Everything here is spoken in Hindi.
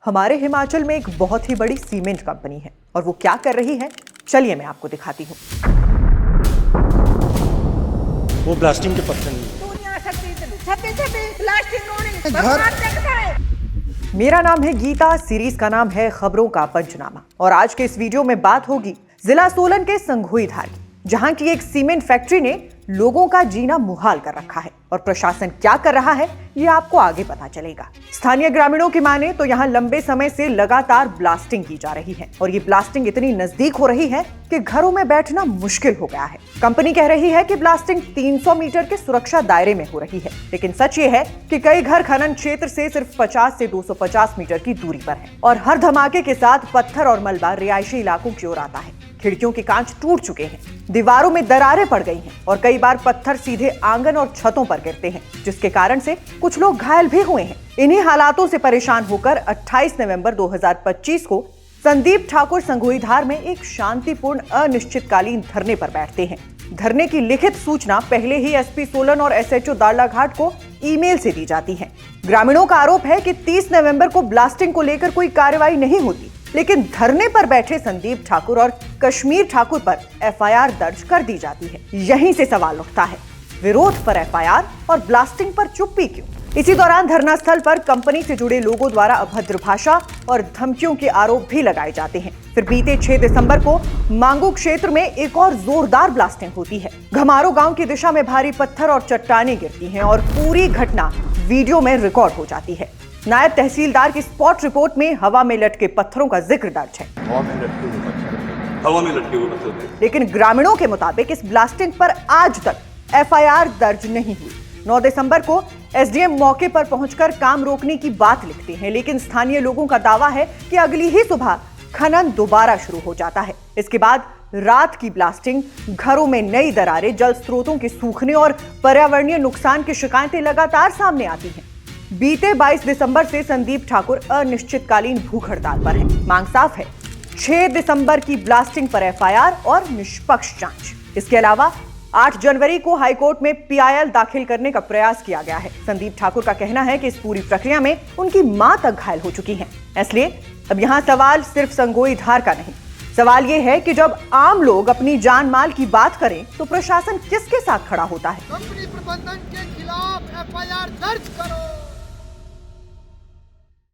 हमारे हिमाचल में एक बहुत ही बड़ी सीमेंट कंपनी है और वो क्या कर रही है, चलिए मैं आपको दिखाती हूँ। वो ब्लास्टिंग के पत्थर नहीं। मेरा नाम है गीता, सीरीज का नाम है खबरों का पंचनामा और आज के इस वीडियो में बात होगी जिला सोलन के संघोई धार की, जहां की एक सीमेंट फैक्ट्री ने लोगों का जीना मुहाल कर रखा है और प्रशासन क्या कर रहा है ये आपको आगे पता चलेगा। स्थानीय ग्रामीणों की माने तो यहाँ लंबे समय से लगातार ब्लास्टिंग की जा रही है और ये ब्लास्टिंग इतनी नजदीक हो रही है कि घरों में बैठना मुश्किल हो गया है। कंपनी कह रही है कि ब्लास्टिंग 300 मीटर के सुरक्षा दायरे में हो रही है, लेकिन सच ये है कि कई घर खनन क्षेत्र से सिर्फ 50 से 250 मीटर की दूरी पर है और हर धमाके के साथ पत्थर और मलबा रिहायशी इलाकों की ओर आता है। खिड़कियों के कांच टूट चुके हैं, दीवारों में दरारें पड़ गई हैं और कई बार पत्थर सीधे आंगन और छतों पर गिरते हैं, जिसके कारण से कुछ लोग घायल भी हुए हैं। इन्हीं हालातों से परेशान होकर 28 नवंबर 2025 को संदीप ठाकुर संघोई धार में एक शांतिपूर्ण अनिश्चितकालीन धरने पर बैठते हैं। धरने की लिखित सूचना पहले ही एसपी सोलन और एसएचओ दाड़लाघाट को ईमेल से दी जाती है। ग्रामीणों का आरोप है कि 30 नवंबर को ब्लास्टिंग को लेकर कोई कार्रवाई नहीं होती, लेकिन धरने पर बैठे संदीप ठाकुर और कश्मीर ठाकुर पर एफआईआर दर्ज कर दी जाती है। यहीं से सवाल उठता है, विरोध पर एफआईआर और ब्लास्टिंग पर चुप्पी क्यों? इसी दौरान धरना स्थल पर कंपनी से जुड़े लोगों द्वारा अभद्र भाषा और धमकियों के आरोप भी लगाए जाते हैं। फिर बीते 6 दिसंबर को मांगू क्षेत्र में एक और जोरदार ब्लास्टिंग होती है। घमारो गांव की दिशा में भारी पत्थर और चट्टानें गिरती हैं और पूरी घटना वीडियो में रिकॉर्ड हो जाती है। नायब तहसीलदार की स्पॉट रिपोर्ट में हवा में लटके पत्थरों का जिक्र दर्ज है। हवा में लटके हुए पत्थर। लेकिन ग्रामीणों के मुताबिक इस ब्लास्टिंग पर आज तक एफआईआर दर्ज नहीं हुई। 9 दिसंबर को एसडीएम मौके पर पहुंचकर काम रोकने की बात लिखते हैं, लेकिन स्थानीय लोगों का दावा है कि अगली ही सुबह खनन दोबारा शुरू हो जाता है। इसके बाद रात की ब्लास्टिंग, घरों में नई दरारें, जल स्रोतों के सूखने और पर्यावरणीय नुकसान की शिकायतें लगातार सामने आती हैं। बीते 22 दिसंबर से संदीप ठाकुर अनिश्चितकालीन भूख हड़ताल पर है। मांग साफ है, 6 दिसंबर की ब्लास्टिंग पर एफआईआर और निष्पक्ष जांच। इसके अलावा 8 जनवरी को हाईकोर्ट में पीआईएल दाखिल करने का प्रयास किया गया है। संदीप ठाकुर का कहना है कि इस पूरी प्रक्रिया में उनकी मां तक घायल हो चुकी हैं। इसलिए अब यहाँ सवाल सिर्फ संघोई धार का नहीं, सवाल ये है कि जब आम लोग अपनी जान माल की बात करें तो प्रशासन किसके साथ खड़ा होता है? कंपनी प्रबंधन के खिलाफ एफआईआर दर्ज करो।